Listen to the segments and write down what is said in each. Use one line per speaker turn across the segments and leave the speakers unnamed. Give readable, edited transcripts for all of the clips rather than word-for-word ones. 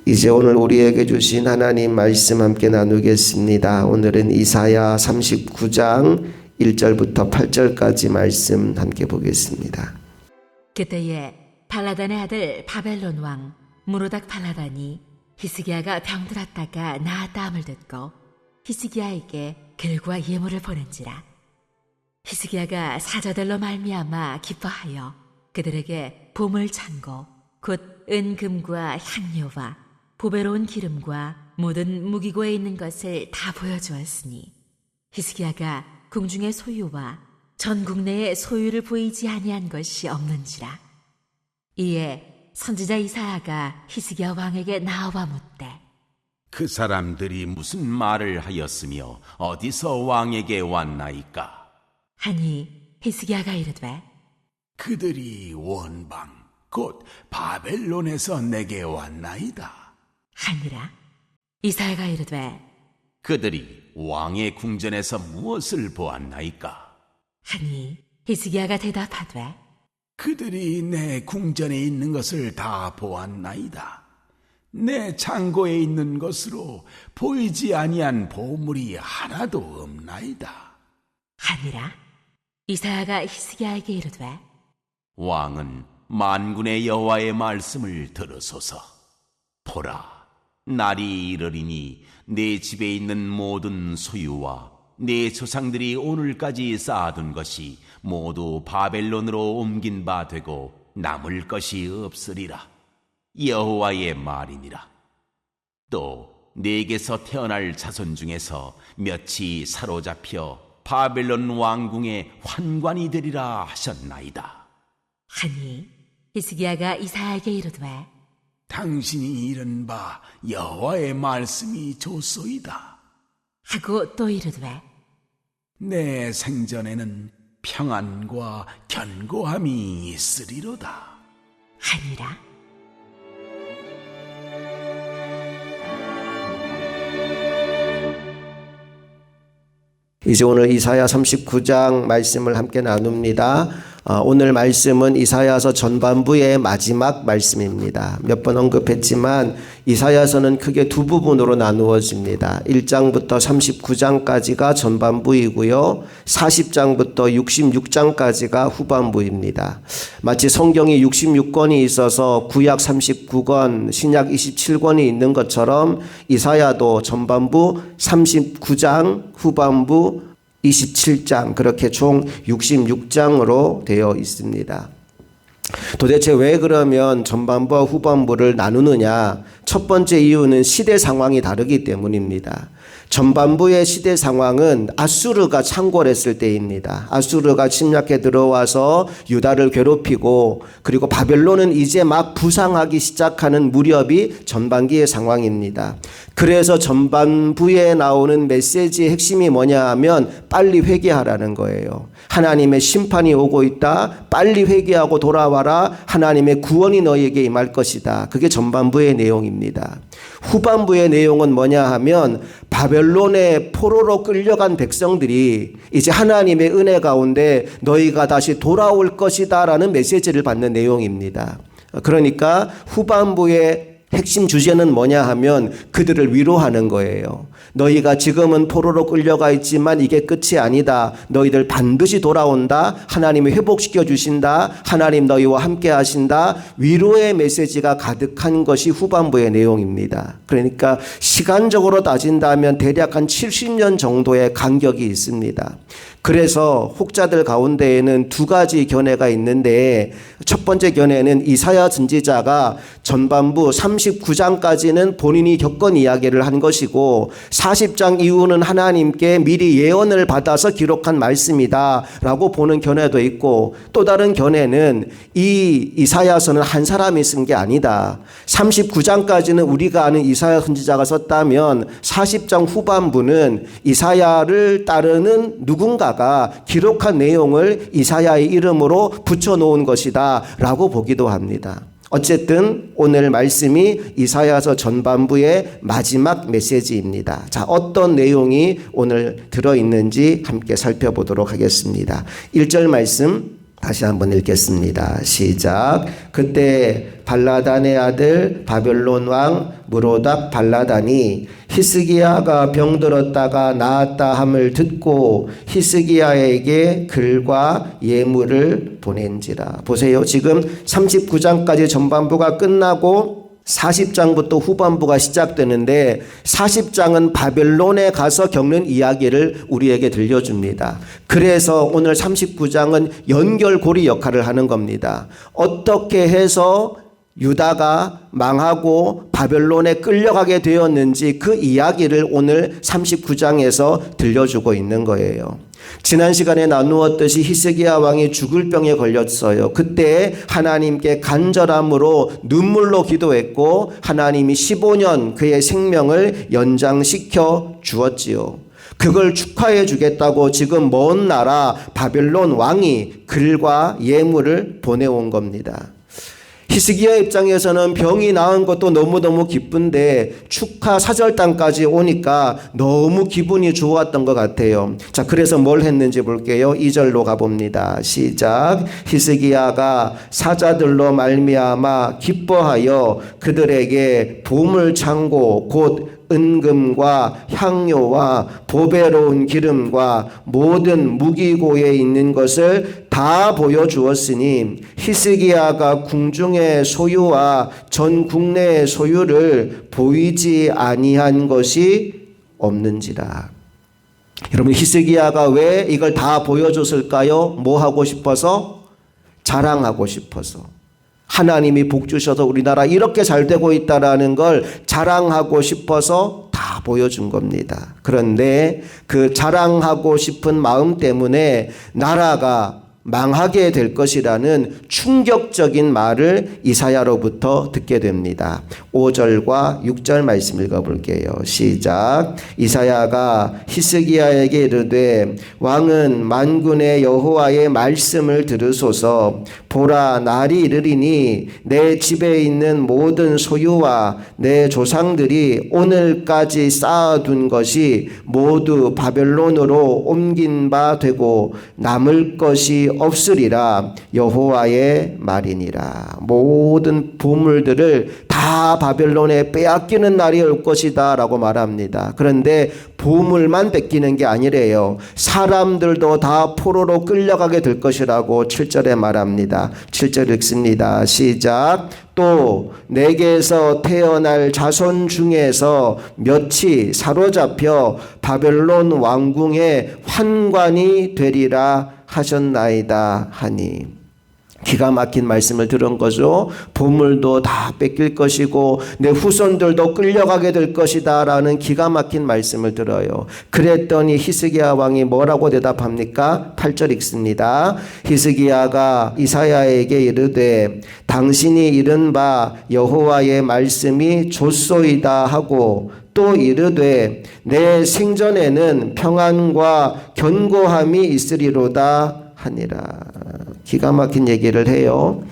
이제 오늘 우리에게 주신 하나님 말씀 함께 나누겠습니다. 오늘은 이사야 39장 1절부터 8절까지 말씀 함께 보겠습니다.
그때에 발라단의 아들 바벨론 왕 무로닥 발라단이 히스기야가 병들었다가 나았다함을 듣고 히스기야에게 글과 예물을 보낸지라. 히스기야가 사자들로 말미암아 기뻐하여 그들에게 보물 창고 곧 은금과 향료와 보배로운 기름과 모든 무기고에 있는 것을 다 보여주었으니 히스기야가 궁중의 소유와 전 국내의 소유를 보이지 아니한 것이 없는지라. 이에 선지자 이사야가 히스기야 왕에게 나와 묻되
그 사람들이 무슨 말을 하였으며 어디서 왕에게 왔나이까?
하니 히스기야가 이르되
그들이 원방 곧 바벨론에서 내게 왔나이다
하니라. 이사야가 이르되
그들이 왕의 궁전에서 무엇을 보았나이까?
하니 히스기야가 대답하되
그들이 내 궁전에 있는 것을 다 보았나이다. 내 창고에 있는 것으로 보이지 아니한 보물이 하나도 없나이다
하니라. 이사야가 히스기야에게 이르되
왕은 만군의 여호와의 말씀을 들으소서. 보라, 날이 이르리니 내 집에 있는 모든 소유와 내 조상들이 오늘까지 쌓아둔 것이 모두 바벨론으로 옮긴 바 되고 남을 것이 없으리라. 여호와의 말이니라. 또 내게서 태어날 자손 중에서 몇이 사로잡혀 바벨론 왕궁의 환관이 되리라 하셨나이다.
하니 히스기야가 이사야에게 이르되
당신이 이른 바 여호와의 말씀이 좋소이다.
하고 또 이르되
내 생전에는 평안과 견고함이 있으리로다
하니라.
이제 오늘 이사야 39장 말씀을 함께 나눕니다. 오늘 말씀은 이사야서 전반부의 마지막 말씀입니다. 몇 번 언급했지만 이사야서는 크게 두 부분으로 나누어집니다. 1장부터 39장까지가 전반부이고요. 40장부터 66장까지가 후반부입니다. 마치 성경이 66권이 있어서 구약 39권, 신약 27권이 있는 것처럼 이사야도 전반부 39장, 후반부 27장, 그렇게 총 66장으로 되어 있습니다. 도대체 왜 그러면 전반부와 후반부를 나누느냐? 첫 번째 이유는 시대 상황이 다르기 때문입니다. 전반부의 시대 상황은 아수르가 창궐했을 때입니다. 아수르가 침략해 들어와서 유다를 괴롭히고, 그리고 바벨론은 이제 막 부상하기 시작하는 무렵이 전반기의 상황입니다. 그래서 전반부에 나오는 메시지의 핵심이 뭐냐 하면 빨리 회개하라는 거예요. 하나님의 심판이 오고 있다. 빨리 회개하고 돌아와라. 하나님의 구원이 너희에게 임할 것이다. 그게 전반부의 내용입니다. 후반부의 내용은 뭐냐 하면 바벨론의 포로로 끌려간 백성들이 이제 하나님의 은혜 가운데 너희가 다시 돌아올 것이다 라는 메시지를 받는 내용입니다. 그러니까 후반부의 핵심 주제는 뭐냐 하면 그들을 위로하는 거예요. 너희가 지금은 포로로 끌려가 있지만 이게 끝이 아니다. 너희들 반드시 돌아온다. 하나님이 회복시켜 주신다. 하나님 너희와 함께 하신다. 위로의 메시지가 가득한 것이 후반부의 내용입니다. 그러니까 시간적으로 따진다면 대략 한 70년 정도의 간격이 있습니다. 그래서 혹자들 가운데에는 두 가지 견해가 있는데, 첫 번째 견해는 이사야 선지자가 전반부 39장까지는 본인이 겪은 이야기를 한 것이고 40장 이후는 하나님께 미리 예언을 받아서 기록한 말씀이다 라고 보는 견해도 있고, 또 다른 견해는 이 이사야서는 한 사람이 쓴 게 아니다. 39장까지는 우리가 아는 이사야 선지자가 썼다면 40장 후반부는 이사야를 따르는 누군가가 기록한 내용을 이사야의 이름으로 붙여놓은 것이다 라고 보기도 합니다. 어쨌든 오늘 말씀이 이사야서 전반부의 마지막 메시지입니다. 자, 어떤 내용이 오늘 들어있는지 함께 살펴보도록 하겠습니다. 1절 말씀 다시 한번 읽겠습니다. 시작. 그때 발라단의 아들 바벨론 왕 무로닥 발라단이 히스기야가 병들었다가 나았다 함을 듣고 히스기야에게 글과 예물을 보낸지라. 보세요. 지금 39장까지 전반부가 끝나고 40장부터 후반부가 시작되는데 40장은 바벨론에 가서 겪는 이야기를 우리에게 들려줍니다. 그래서 오늘 39장은 연결고리 역할을 하는 겁니다. 어떻게 해서 유다가 망하고 바벨론에 끌려가게 되었는지 그 이야기를 오늘 39장에서 들려주고 있는 거예요. 지난 시간에 나누었듯이 히스기야 왕이 죽을 병에 걸렸어요. 그때 하나님께 간절함으로 눈물로 기도했고 하나님이 15년 그의 생명을 연장시켜 주었지요. 그걸 축하해 주겠다고 지금 먼 나라 바벨론 왕이 글과 예물을 보내온 겁니다. 히스기야 입장에서는 병이 나은 것도 너무너무 기쁜데 축하 사절단까지 오니까 너무 기분이 좋았던 것 같아요. 자, 그래서 뭘 했는지 볼게요. 2절로 가봅니다. 시작. 히스기야가 사자들로 말미암아 기뻐하여 그들에게 보물창고 곧 은금과 향료와 보배로운 기름과 모든 무기고에 있는 것을 다 보여주었으니 히스기야가 궁중의 소유와 전 국내의 소유를 보이지 아니한 것이 없는지라. 여러분, 히스기야가 왜 이걸 다 보여줬을까요? 뭐 하고 싶어서? 자랑하고 싶어서. 하나님이 복 주셔서 우리나라 이렇게 잘 되고 있다라는 걸 자랑하고 싶어서 다 보여준 겁니다. 그런데 그 자랑하고 싶은 마음 때문에 나라가 망하게 될 것이라는 충격적인 말을 이사야로부터 듣게 됩니다. 5절과 6절 말씀 읽어볼게요. 시작. 이사야가 히스기야에게 이르되 왕은 만군의 여호와의 말씀을 들으소서. 보라, 날이 이르리니 내 집에 있는 모든 소유와 내 조상들이 오늘까지 쌓아둔 것이 모두 바벨론으로 옮긴 바 되고 남을 것이 없으리라. 여호와의 말이니라. 모든 보물들을 다 바벨론에 빼앗기는 날이 올 것이다 라고 말합니다. 그런데 보물만 뺏기는 게 아니래요. 사람들도 다 포로로 끌려가게 될 것이라고 7절에 말합니다. 7절 읽습니다. 시작. 또 내게서 태어날 자손 중에서 몇이 사로잡혀 바벨론 왕궁의 환관이 되리라 하셨나이다 하니. 기가 막힌 말씀을 들은 거죠. 보물도 다 뺏길 것이고 내 후손들도 끌려가게 될 것이다 라는 기가 막힌 말씀을 들어요. 그랬더니 히스기야 왕이 뭐라고 대답합니까? 8절 읽습니다. 히스기야가 이사야에게 이르되 당신이 이른 바 여호와의 말씀이 좋소이다 하고 또 이르되 내 생전에는 평안과 견고함이 있으리로다 하니라. 기가 막힌 얘기를 해요.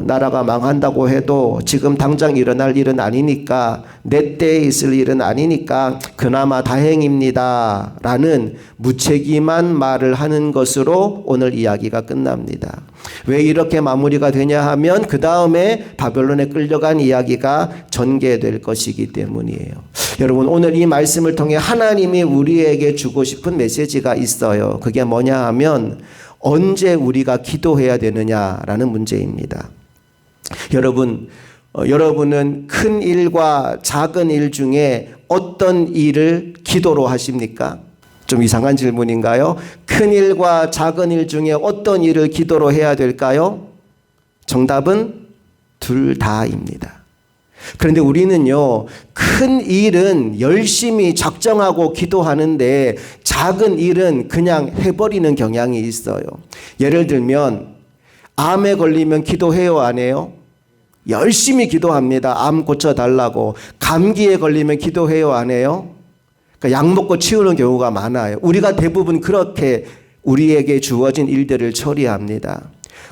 나라가 망한다고 해도 지금 당장 일어날 일은 아니니까, 내 때에 있을 일은 아니니까 그나마 다행입니다 라는 무책임한 말을 하는 것으로 오늘 이야기가 끝납니다. 왜 이렇게 마무리가 되냐 하면 그 다음에 바벨론에 끌려간 이야기가 전개될 것이기 때문이에요. 여러분, 오늘 이 말씀을 통해 하나님이 우리에게 주고 싶은 메시지가 있어요. 그게 뭐냐 하면 언제 우리가 기도해야 되느냐라는 문제입니다. 여러분은 큰 일과 작은 일 중에 어떤 일을 기도로 하십니까? 좀 이상한 질문인가요? 큰 일과 작은 일 중에 어떤 일을 기도로 해야 될까요? 정답은 둘 다입니다. 그런데 우리는요, 큰 일은 열심히 작정하고 기도하는데 작은 일은 그냥 해버리는 경향이 있어요. 예를 들면 암에 걸리면 기도해요, 안 해요? 열심히 기도합니다. 암 고쳐달라고. 감기에 걸리면 기도해요, 안 해요? 그러니까 약 먹고 치우는 경우가 많아요. 우리가 대부분 그렇게 우리에게 주어진 일들을 처리합니다.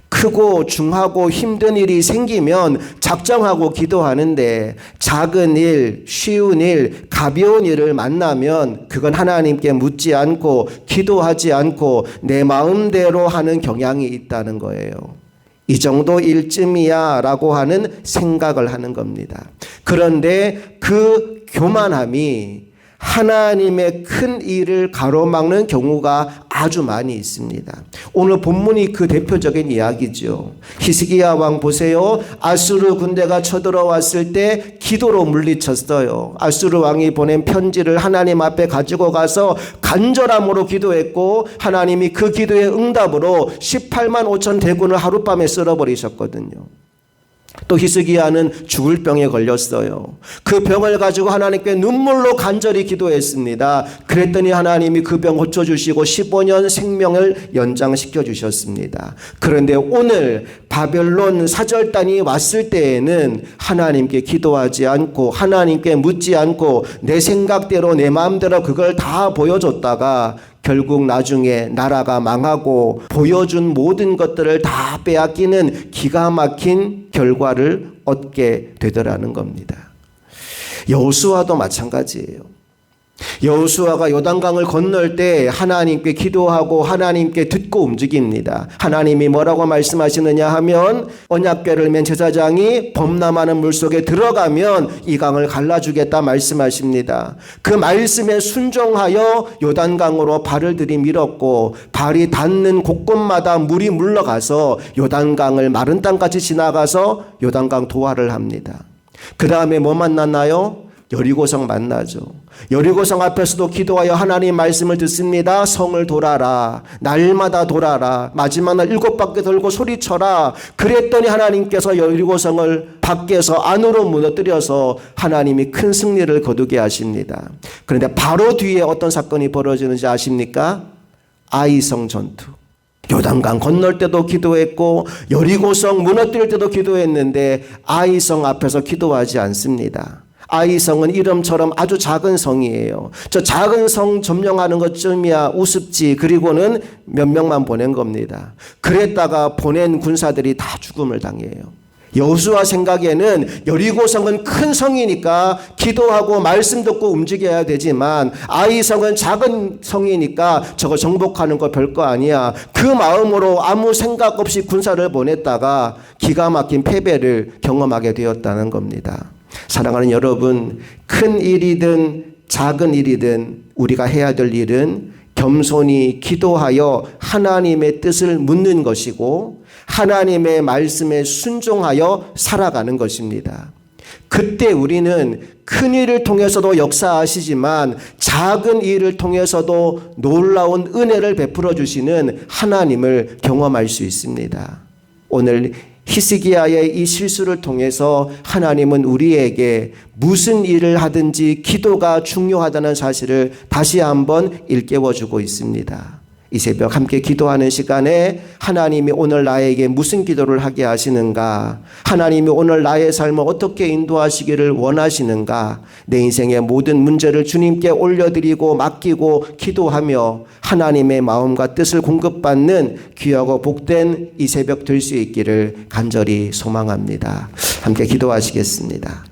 크고 중하고 힘든 일이 생기면 작정하고 기도하는데 작은 일, 쉬운 일, 가벼운 일을 만나면 그건 하나님께 묻지 않고 기도하지 않고 내 마음대로 하는 경향이 있다는 거예요. 이 정도 일쯤이야 라고 하는 생각을 하는 겁니다. 그런데 그 교만함이 하나님의 큰 일을 가로막는 경우가 아주 많이 있습니다. 오늘 본문이 그 대표적인 이야기죠. 히스기야 왕 보세요. 아수르 군대가 쳐들어왔을 때 기도로 물리쳤어요. 아수르 왕이 보낸 편지를 하나님 앞에 가지고 가서 간절함으로 기도했고 하나님이 그 기도의 응답으로 18만 5천 대군을 하룻밤에 쓸어버리셨거든요. 또 히스기야는 죽을 병에 걸렸어요. 그 병을 가지고 하나님께 눈물로 간절히 기도했습니다. 그랬더니 하나님이 그 병 고쳐주시고 15년 생명을 연장시켜 주셨습니다. 그런데 오늘 바벨론 사절단이 왔을 때에는 하나님께 기도하지 않고 하나님께 묻지 않고 내 생각대로 내 마음대로 그걸 다 보여줬다가 결국 나중에 나라가 망하고 보여준 모든 것들을 다 빼앗기는 기가 막힌 결과를 얻게 되더라는 겁니다. 여호수아도 마찬가지예요. 여호수아가 요단강을 건널 때 하나님께 기도하고 하나님께 듣고 움직입니다. 하나님이 뭐라고 말씀하시느냐 하면 언약궤를 맨 제사장이 범람하는 물속에 들어가면 이 강을 갈라주겠다 말씀하십니다. 그 말씀에 순종하여 요단강으로 발을 들이밀었고 발이 닿는 곳곳마다 물이 물러가서 요단강을 마른 땅같이 지나가서 요단강 도하를 합니다. 그 다음에 뭐 만났나요? 여리고성 만나죠. 여리고성 앞에서도 기도하여 하나님 말씀을 듣습니다. 성을 돌아라. 날마다 돌아라. 마지막 날 7바퀴 돌고 소리쳐라. 그랬더니 하나님께서 여리고성을 밖에서 안으로 무너뜨려서 하나님이 큰 승리를 거두게 하십니다. 그런데 바로 뒤에 어떤 사건이 벌어지는지 아십니까? 아이성 전투. 요단강 건널 때도 기도했고 여리고성 무너뜨릴 때도 기도했는데 아이성 앞에서 기도하지 않습니다. 아이성은 이름처럼 아주 작은 성이에요. 저 작은 성 점령하는 것쯤이야 우습지. 그리고는 몇 명만 보낸 겁니다. 그랬다가 보낸 군사들이 다 죽음을 당해요. 여호수아 생각에는 여리고성은 큰 성이니까 기도하고 말씀 듣고 움직여야 되지만 아이성은 작은 성이니까 저거 정복하는 거 별거 아니야. 그 마음으로 아무 생각 없이 군사를 보냈다가 기가 막힌 패배를 경험하게 되었다는 겁니다. 사랑하는 여러분, 큰 일이든 작은 일이든 우리가 해야 될 일은 겸손히 기도하여 하나님의 뜻을 묻는 것이고 하나님의 말씀에 순종하여 살아가는 것입니다. 그때 우리는 큰 일을 통해서도 역사하시지만 작은 일을 통해서도 놀라운 은혜를 베풀어 주시는 하나님을 경험할 수 있습니다. 오늘 히스기야의 이 실수를 통해서 하나님은 우리에게 무슨 일을 하든지 기도가 중요하다는 사실을 다시 한번 일깨워주고 있습니다. 이 새벽 함께 기도하는 시간에 하나님이 오늘 나에게 무슨 기도를 하게 하시는가? 하나님이 오늘 나의 삶을 어떻게 인도하시기를 원하시는가? 내 인생의 모든 문제를 주님께 올려드리고 맡기고 기도하며 하나님의 마음과 뜻을 공급받는 귀하고 복된 이 새벽 될 수 있기를 간절히 소망합니다. 함께 기도하시겠습니다.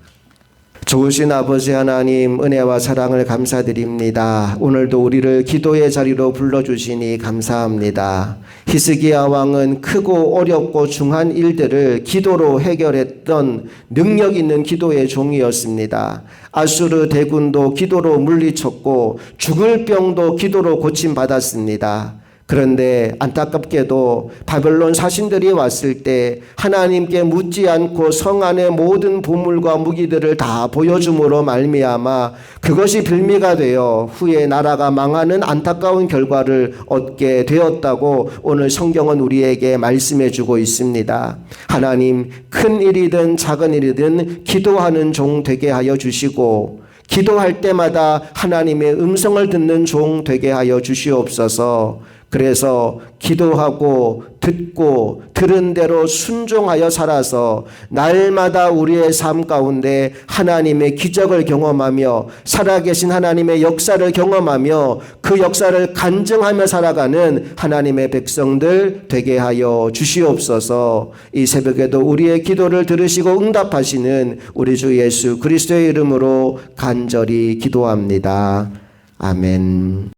좋으신 아버지 하나님, 은혜와 사랑을 감사드립니다. 오늘도 우리를 기도의 자리로 불러주시니 감사합니다. 히스기야 왕은 크고 어렵고 중한 일들을 기도로 해결했던 능력 있는 기도의 종이었습니다. 아수르 대군도 기도로 물리쳤고 죽을 병도 기도로 고침받았습니다. 그런데 안타깝게도 바벨론 사신들이 왔을 때 하나님께 묻지 않고 성 안의 모든 보물과 무기들을 다 보여줌으로 말미암아 그것이 빌미가 되어 후에 나라가 망하는 안타까운 결과를 얻게 되었다고 오늘 성경은 우리에게 말씀해 주고 있습니다. 하나님, 큰 일이든 작은 일이든 기도하는 종 되게 하여 주시고 기도할 때마다 하나님의 음성을 듣는 종 되게 하여 주시옵소서. 그래서 기도하고 듣고 들은 대로 순종하여 살아서 날마다 우리의 삶 가운데 하나님의 기적을 경험하며 살아계신 하나님의 역사를 경험하며 그 역사를 간증하며 살아가는 하나님의 백성들 되게 하여 주시옵소서. 이 새벽에도 우리의 기도를 들으시고 응답하시는 우리 주 예수 그리스도의 이름으로 간절히 기도합니다. 아멘.